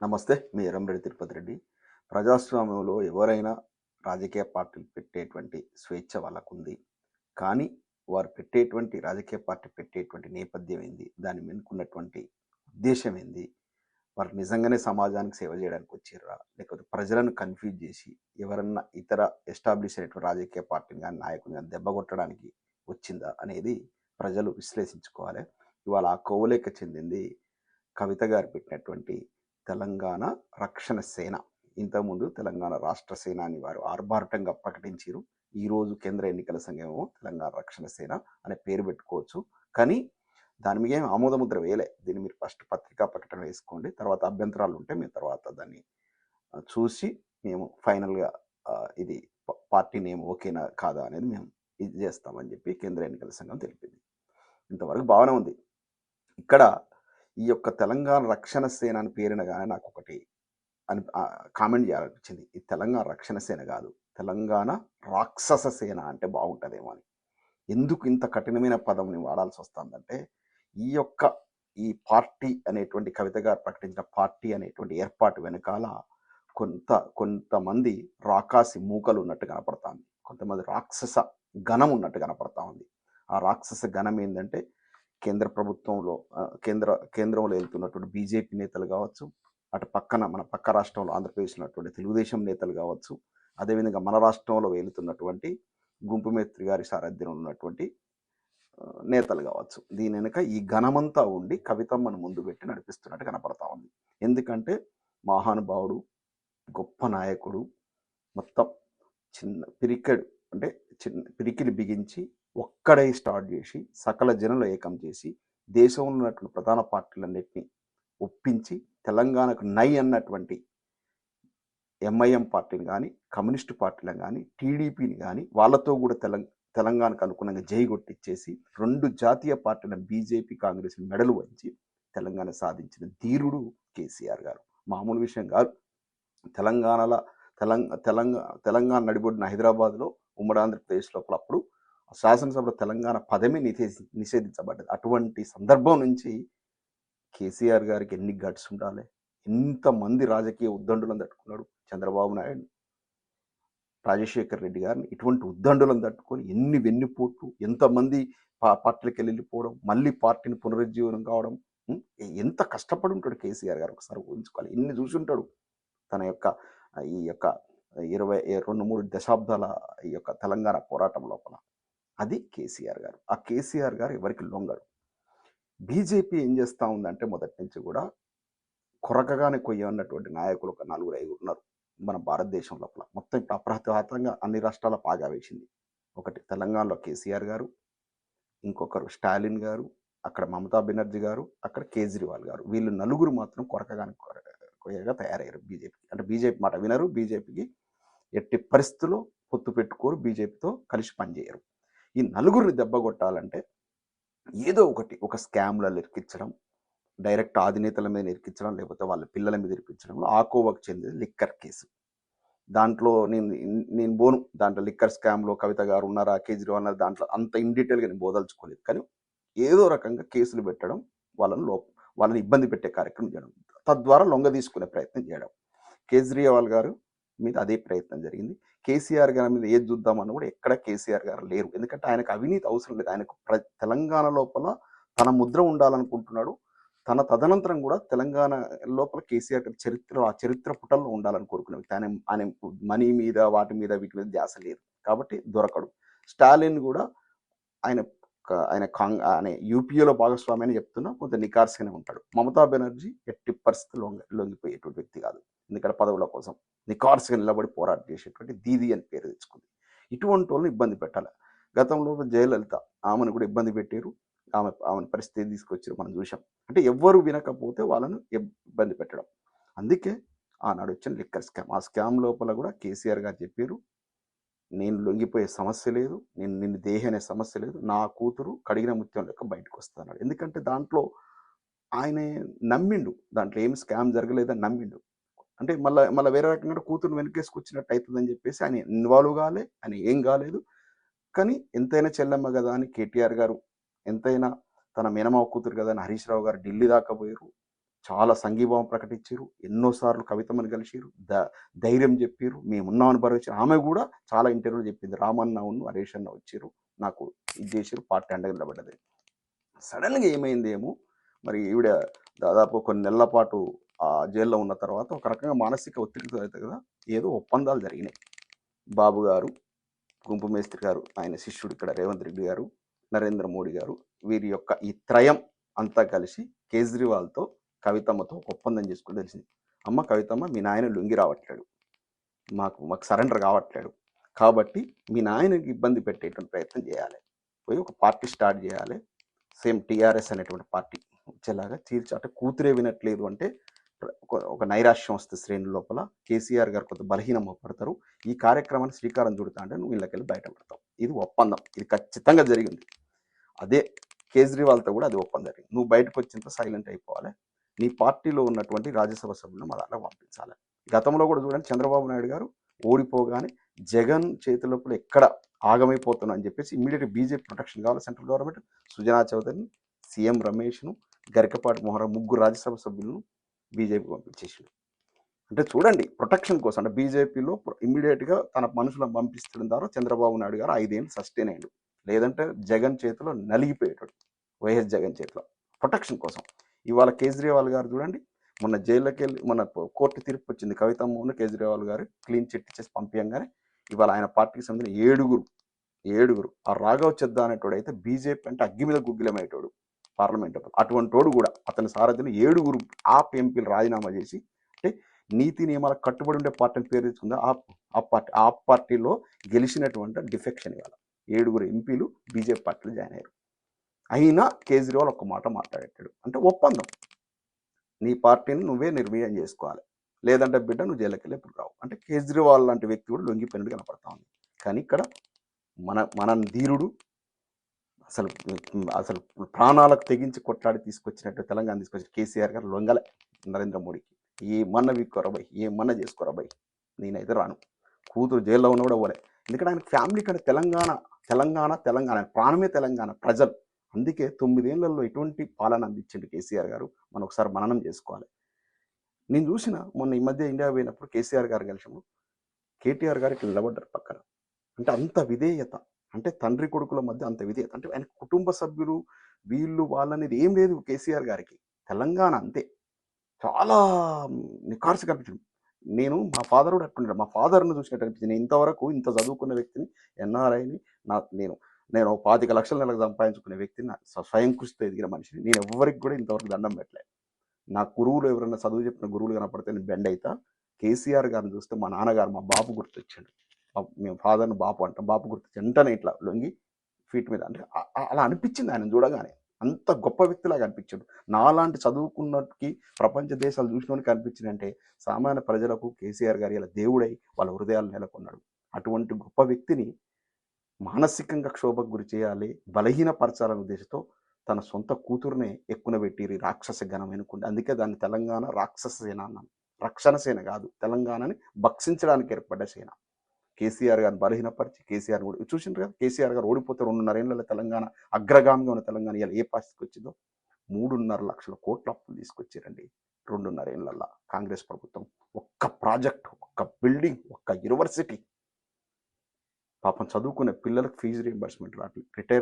నమస్తే. మీ ఎర్రంబెల్లి తిరుపతి రెడ్డి. ప్రజాస్వామ్యంలో ఎవరైనా రాజకీయ పార్టీలు పెట్టేటువంటి స్వేచ్ఛ వాళ్ళకుంది. కానీ వారు పెట్టేటువంటి రాజకీయ పార్టీ పెట్టేటువంటి నేపథ్యం ఏంది? దాని వెనుకున్నటువంటి ఉద్దేశ్యం ఏంది? వారు నిజంగానే సమాజానికి సేవ చేయడానికి వచ్చిర్రా? లేకపోతే ప్రజలను కన్‌ఫ్యూజ్ చేసి ఎవరన్నా ఇతర ఎస్టాబ్లిష్ అయినటువంటి రాజకీయ పార్టీని గాని, నాయకుడిని గాని దెబ్బగొట్టడానికి వచ్చిందా? అనేది ప్రజలు విశ్లేషించుకోవాలి. ఇవాళ ఆ కోవలోకి చెందింది కవిత గారు పెట్టినటువంటి తెలంగాణ రక్షణ సేన. ఇంతకుముందు తెలంగాణ రాష్ట్ర సేన అని వారు ఆర్భాటంగా ప్రకటించారు. ఈరోజు కేంద్ర ఎన్నికల సంఘమేమో తెలంగాణ రక్షణ సేన అనే పేరు పెట్టుకోవచ్చు. కానీ దాని మీద ఏం ఆమోదముద్ర వేయలే. దీన్ని మీరు ఫస్ట్ పత్రికా ప్రకటన వేసుకోండి. తర్వాత అభ్యంతరాలు ఉంటే మేము తర్వాత దాన్ని చూసి మేము ఫైనల్‌గా ఇది పార్టీ నేమ్ ఓకేనా కాదా అనేది మేము ఇది చేస్తామని చెప్పి కేంద్ర ఎన్నికల సంఘం తెలిపింది. ఇంతవరకు బాగానే ఉంది. ఇక్కడ ఈ యొక్క తెలంగాణ రక్షణ సేన అని పేరినగానే నాకొకటి కామెంట్ చేయాలనిపించింది. ఇది తెలంగాణ రక్షణ సేన కాదు. తెలంగాణ రాక్షస సేన అంటే బాగుంటదేమో అని. ఎందుకు ఇంత కఠినమైన పదంని వాడాల్సి వస్తుందంటే, ఈ పార్టీ అనేటువంటి కవిత గారు ప్రకటించిన పార్టీ అనేటువంటి ఏర్పాటు వెనకాల కొంతమంది రాకాసి మూకలు ఉన్నట్టు కనపడతాంది. కొంతమంది రాక్షస గణం ఉన్నట్టు కనపడతా ఉంది. ఆ రాక్షస గణం ఏందంటే కేంద్ర ప్రభుత్వంలో కేంద్రంలో వెళ్తున్నటువంటి బీజేపీ నేతలు కావచ్చు, అటు పక్కన మన పక్క రాష్ట్రంలో ఆంధ్రప్రదేశ్లో ఉన్నటువంటి తెలుగుదేశం నేతలు కావచ్చు, అదేవిధంగా మన రాష్ట్రంలో వెళుతున్నటువంటి గుంపుమేత్రి గారి సారథ్యంలో ఉన్నటువంటి నేతలు కావచ్చు. దీని వెనుక ఈ ఘనమంతా ఉండి కవితమ్మను ముందు పెట్టి నడిపిస్తున్నట్టు కనపడతా ఉంది. ఎందుకంటే మహానుభావుడు, గొప్ప నాయకుడు, మొత్తం చిన్న పిరికెడు అంటే పిరికిలి బిగించి ఒక్కడే స్టార్ట్ చేసి సకల జనులు ఏకం చేసి దేశంలో ఉన్నటువంటి ప్రధాన పార్టీలన్నింటినీ ఒప్పించి తెలంగాణకు నై అన్నటువంటి ఎంఐఎం పార్టీని కానీ, కమ్యూనిస్టు పార్టీలను కానీ, టీడీపీని కానీ వాళ్ళతో కూడా తెలంగాణకు అనుగుణంగా జై కొట్టిచ్చేసి 2 జాతీయ పార్టీలను బీజేపీ, కాంగ్రెస్ మెడలు వంచి తెలంగాణ సాధించిన ధీరుడు కేసీఆర్ గారు. మామూలు విషయం కాదు. తెలంగాణలో తెలంగాణ నడిబొడ్డిన హైదరాబాద్లో ఉమ్మడి ఆంధ్రప్రదేశ్ లోపల అప్పుడు శాసనసభలో తెలంగాణ పదమే నిషేధించబడ్డది. అటువంటి సందర్భం నుంచి కేసీఆర్ గారికి ఎన్ని గట్స్ ఉండాలి, ఎంతమంది రాజకీయ ఉద్దండులను తట్టుకున్నాడు. చంద్రబాబు నాయుడు, రాజశేఖర్ రెడ్డి గారిని ఇటువంటి ఉద్దండులను తట్టుకొని ఎన్ని వెన్నుపోట్లు, ఎంతమంది పార్టీలకు వెళ్ళిపోవడం, మళ్ళీ పార్టీని పునరుజ్జీవనం కావడం, ఎంత కష్టపడి ఉంటాడు కేసీఆర్ గారు ఒకసారి ఊహించుకోవాలి. ఎన్ని చూసి ఉంటాడు తన యొక్క ఈ యొక్క 22-23 దశాబ్దాల ఈ యొక్క తెలంగాణ పోరాటం లోపల. అది కేసీఆర్ గారు. ఆ కేసీఆర్ గారు ఎవరికి లొంగడు. బీజేపీ ఏం చేస్తూ ఉందంటే మొదటి నుంచి కూడా కొరకగానే కొయ్యన్నటువంటి నాయకులు ఒక 4-5 ఉన్నారు మన భారతదేశం లోపల. మొత్తం ఇప్పుడు అప్రహతాతంగా అన్ని రాష్ట్రాల పాగా వేసింది. ఒకటి తెలంగాణలో కేసీఆర్ గారు, ఇంకొకరు స్టాలిన్ గారు, అక్కడ మమతా బెనర్జీ గారు, అక్కడ కేజ్రీవాల్ గారు. వీళ్ళు నలుగురు మాత్రం కొరకగానే కొయ్యగా తయారయ్యారు బీజేపీ. అంటే బీజేపీ మాట వినరు, బీజేపీకి ఎట్టి పరిస్థితుల్లో పొత్తు పెట్టుకోరు, బీజేపీతో కలిసి పనిచేయరు. ఈ నలుగురిని దెబ్బ కొట్టాలంటే ఏదో ఒకటి, ఒక స్కామ్లలో ఇరికించడం, డైరెక్ట్ అధినేతల మీద ఇరికించడం, లేకపోతే వాళ్ళ పిల్లల మీద ఇరికించడంలో ఆకోవకు చెందింది లిక్కర్ కేసు. దాంట్లో నేను పోను, దాంట్లో లిక్కర్ స్కామ్లో కవిత గారు ఉన్నారా, కేజ్రీవాల్ ఉన్నారు, దాంట్లో అంత ఇన్ డీటెయిల్గా నేను బోదలుచుకోలేదు. కానీ ఏదో రకంగా కేసులు పెట్టడం, వాళ్ళని ఇబ్బంది పెట్టే కార్యక్రమం చేయడం, తద్వారా లొంగ తీసుకునే ప్రయత్నం చేయడం. కేజ్రీవాల్ గారు మీద అదే ప్రయత్నం జరిగింది. కేసీఆర్ గారి మీద ఏది చూద్దామని కూడా ఎక్కడ కేసీఆర్ గారు లేరు. ఎందుకంటే ఆయనకు అవినీతి అవసరం లేదు. ఆయనకు తెలంగాణ లోపల తన ముద్ర ఉండాలనుకుంటున్నాడు. తన తదనంతరం కూడా తెలంగాణ లోపల కేసీఆర్ గారి ఆ చరిత్ర పుటల్లో ఉండాలని కోరుకునే వ్యక్తి. ఆయన మనీ మీద, వాటి మీద, వీటి మీద ధ్యాస లేదు కాబట్టి దొరకడు. స్టాలిన్ కూడా ఆయన యూపీఏలో భాగస్వామి అని చెప్తున్నా కొంత నికార్స్గానే ఉంటాడు. మమతా బెనర్జీ ఎట్టి పరిస్థితుల్లో లొంగిపోయేటువంటి వ్యక్తి కాదు. ఎందుకంటే పదవుల కోసం నికార్స్గా నిలబడి పోరాటం చేసేటువంటి దీది అని పేరు తెచ్చుకుంది. ఇటువంటి వాళ్ళని ఇబ్బంది పెట్టాలి. గతంలో జయలలిత, ఆమెను కూడా ఇబ్బంది పెట్టారు. ఆమె పరిస్థితి తీసుకొచ్చారు, మనం చూసాం. అంటే ఎవ్వరు వినకపోతే వాళ్ళను ఇబ్బంది పెట్టడం. అందుకే ఆనాడు వచ్చిన లిక్కర్ స్కామ్. ఆ స్కామ్ లోపల కూడా కేసీఆర్ గారు చెప్పారు, నేను లొంగిపోయే సమస్య లేదు, నిన్ను దేహి అనే సమస్య లేదు, నా కూతురు కడిగిన ముత్యం లెక్క బయటకు వస్తాడు. ఎందుకంటే దాంట్లో ఆయన నమ్మిండు, దాంట్లో ఏం స్కామ్ జరగలేదని నమ్మిండు. అంటే మళ్ళీ వేరే రకంగా కూతురు వెనకేసుకొచ్చినట్టు అవుతుందని చెప్పేసి ఆయన ఇన్వాల్వ్ కాలే, ఆయన ఏం కాలేదు. కానీ ఎంతైనా చెల్లెమ్మ కదా అని కేటీఆర్ గారు, ఎంతైనా తన మేనమావ కూతురు కదా అని హరీష్ రావు గారు ఢిల్లీ దాకా పోయారు. చాలా సంఘీభావం ప్రకటించారు, ఎన్నోసార్లు కవితమ్మని కలిసిరు, ధైర్యం చెప్పారు, మేమున్నామని భరోసా. ఆమె కూడా చాలా ఇంటర్వ్యూలు చెప్పింది, రామన్న ఉన్ను హరీష్ అన్న వచ్చారు, నాకు ఇది చేసారు, పార్టీ అండగా నిలబడ్డది. సడన్గా ఏమైందేమో మరి ఈవిడ దాదాపు కొన్ని నెలల పాటు ఆ జైల్లో ఉన్న తర్వాత ఒక రకంగా మానసిక ఒత్తిడితో అయితే కదా ఏదో ఒప్పందాలు జరిగినాయి. బాబు గారు, గుంపు మేస్త్రి గారు, ఆయన శిష్యుడు ఇక్కడ రేవంత్ రెడ్డి గారు, నరేంద్ర మోడీ గారు, వీరి యొక్క ఈ త్రయం అంతా కలిసి కేజ్రీవాల్తో కవితమ్మతో ఒక ఒప్పందం చేసుకుని తెలిసింది. అమ్మ కవితమ్మ, మీ నాయన లొంగి రావట్లేడు, మాకు సరెండర్ కావట్లేడు, కాబట్టి మీ నాయనకి ఇబ్బంది పెట్టేటువంటి ప్రయత్నం చేయాలి, పోయి ఒక పార్టీ స్టార్ట్ చేయాలి, సేమ్ టీఆర్ఎస్ అనేటువంటి పార్టీ వచ్చేలాగా అంటే కూతురే వినట్లేదు అంటే ఒక నైరాశ్యం వస్తుంది శ్రేణుల లోపల. కేసీఆర్ గారు కొంత బలహీనం పడతారు, ఈ కార్యక్రమాన్ని శ్రీకారం చుడతా అంటే నువ్వు ఇళ్ళకెళ్ళి బయటపడతావు. ఇది ఒప్పందం, ఇది ఖచ్చితంగా జరిగింది. అదే కేజ్రీవాల్తో కూడా అది ఒప్పందం జరిగింది. నువ్వు బయటకు వచ్చినంత సైలెంట్ అయిపోవాలి, నీ పార్టీలో ఉన్నటువంటి రాజ్యసభ సభ్యులను మా దాంట్లో పంపించాలి. గతంలో కూడా చూడండి, చంద్రబాబు నాయుడు గారు ఓడిపోగానే జగన్ చేతులప్పుడు ఎక్కడ ఆగమైపోతున్నా అని చెప్పేసి ఇమ్మీడియట్ బీజేపీ ప్రొటెక్షన్ కావాలి సెంట్రల్ గవర్నమెంట్, సుజనా చౌదరిని, సీఎం రమేష్ను, గరికపాటి మొహరం, ముగ్గురు రాజ్యసభ సభ్యులను బీజేపీ పంపించేసిండు. అంటే చూడండి, ప్రొటెక్షన్ కోసం అంటే బీజేపీలో ఇమ్మీడియట్గా తన మనుషులను పంపిస్తడం ద్వారా చంద్రబాబు నాయుడు గారు 5 ఏళ్ళు సస్టైన్ అయ్యాడు. లేదంటే జగన్ చేతిలో నలిగిపోయేటాడు, వైఎస్ జగన్ చేతిలో, ప్రొటెక్షన్ కోసం. ఇవాళ కేజ్రీవాల్ గారు చూడండి, మొన్న జైల్లోకి వెళ్ళి మొన్న కోర్టు తీర్పు వచ్చింది, కవితమ్మను కేజ్రీవాల్ గారు క్లీన్ చిట్ ఇచ్చేసి పంపించగానే ఇవాళ ఆయన పార్టీకి సంబంధించిన ఏడుగురు ఆ రాఘవ్ చెద్దా అనేటోడు అయితే బీజేపీ అంటే అగ్గి మీద గుగ్గిలమయ్యేటోడు పార్లమెంట్. అటువంటి వాడు కూడా అతని సారథ్యంలో 7 ఆప్ ఎంపీలు రాజీనామా చేసి, అంటే నీతి నియమాలకు కట్టుబడి ఉండే పార్టీని పేరు తెచ్చుకుందా ఆ పార్టీలో గెలిచినటువంటి డిఫెక్షన్ ఇవాళ 7 ఎంపీలు బీజేపీ పార్టీలో జాయిన్ అయ్యారు. అయినా కేజ్రీవాల్ ఒక్క మాట మాట్లాడేటాడు, అంటే ఒప్పందం, నీ పార్టీని నువ్వే నిర్వీర్యం చేసుకోవాలి, లేదంటే బిడ్డ నువ్వు జైలుకి వెళ్ళి ఎప్పుడు రావు. అంటే కేజ్రీవాల్ లాంటి వ్యక్తి కూడా లొంగిపోయినట్టు కనపడతా ఉంది. కానీ ఇక్కడ మన ధీరుడు అసలు అసలు ప్రాణాలకు తెగించి కొట్లాడి తీసుకొచ్చినట్టు తెలంగాణ తీసుకొచ్చిన కేసీఆర్ గారు లొంగలే నరేంద్ర మోడీకి. ఏమన్నా వీక్కోరాబాయ్, ఏమన్నా చేసుకోరాబాయ్, నేనైతే రాను. కూతురు జైల్లో ఉన్న కూడా పోలే, ఎందుకంటే ఆయన ఫ్యామిలీ కంటే తెలంగాణ ప్రాణమే తెలంగాణ ప్రజలు. అందుకే 9 ఏళ్లలో ఎటువంటి పాలన అందించిండు కేసీఆర్ గారు, మనం ఒకసారి మననం చేసుకోవాలి. నేను చూసిన మొన్న ఈ మధ్య ఇండియా పోయినప్పుడు కేసీఆర్ గారు కలిసినప్పుడు కేటీఆర్ గారికి నిలబడ్డారు పక్కన. అంటే అంత విధేయత, అంటే తండ్రి కొడుకుల మధ్య అంత విధేయత, అంటే ఆయన కుటుంబ సభ్యులు వీళ్ళు వాళ్ళనేది ఏం లేదు కేసీఆర్ గారికి, తెలంగాణ అంతే. చాలా నిఖార్సు కనిపించింది. నేను మా ఫాదర్ కూడా అట్టున్నాడు, మా ఫాదర్ను చూసినట్టు అనిపించింది. ఇంతవరకు ఇంత చదువుకున్న వ్యక్తిని, ఎన్ఆర్ఐని, నేను 25 లక్షల నెలకు సంపాదించుకునే వ్యక్తిని, స్వయం కృషితో ఎదిగిన మనిషిని, నేను ఎవరికి కూడా ఇంతవరకు దండం పెట్టలేదు. నా గురువులు ఎవరైనా చదువు చెప్పిన గురువులు కనపడితే నేను బెండ్ అవుతా. కేసీఆర్ గారిని చూస్తే మా నాన్నగారు, మా బాపు గుర్తొచ్చాడు. మేము ఫాదర్ని బాపు అంటాం, బాపు గుర్తొచ్చి వెంటనే ఇట్లా లొంగి ఫీట్ మీద, అంటే అలా అనిపించింది ఆయన చూడగానే. అంత గొప్ప వ్యక్తిలాగా అనిపించాడు. నాలాంటి చదువుకున్నకి ప్రపంచ దేశాలు చూసినోనికి అనిపించిందంటే సామాన్య ప్రజలకు కేసీఆర్ గారు ఇలా దేవుడై వాళ్ళ హృదయాలు నెలకొన్నాడు. అటువంటి గొప్ప వ్యక్తిని మానసికంగా క్షోభకు గురి చేయాలి, బలహీనపరచాలనే ఉద్దేశంతో తన సొంత కూతురునే ఎక్కునబెట్టిరి రాక్షస గణం ఎన్నుకుంటే. అందుకే దాన్ని తెలంగాణ రాక్షస సేన అన్నాను. రక్షణ సేన కాదు, తెలంగాణని భక్షించడానికి ఏర్పడ్డ సేన. కేసీఆర్ గారిని బలహీనపరిచి కేసీఆర్ కూడా చూసిండ్రు కదా, కేసీఆర్ గారు ఓడిపోతే 2.5 ఏళ్ళలో తెలంగాణ అగ్రగామిగా ఉన్న తెలంగాణ ఇలా ఏ పరిస్థితికి వచ్చిందో. 3.5 లక్షల కోట్ల అప్పులు తీసుకొచ్చారండి 2.5 ఏళ్ళల్లో కాంగ్రెస్ ప్రభుత్వం. ఒక్క ప్రాజెక్ట్, ఒక్క బిల్డింగ్, ఒక్క యూనివర్సిటీ, పాపం చదువుకునే పిల్లలకు ఫీజు రీయింబర్స్మెంట్ రావట్లేదు, రిటైర్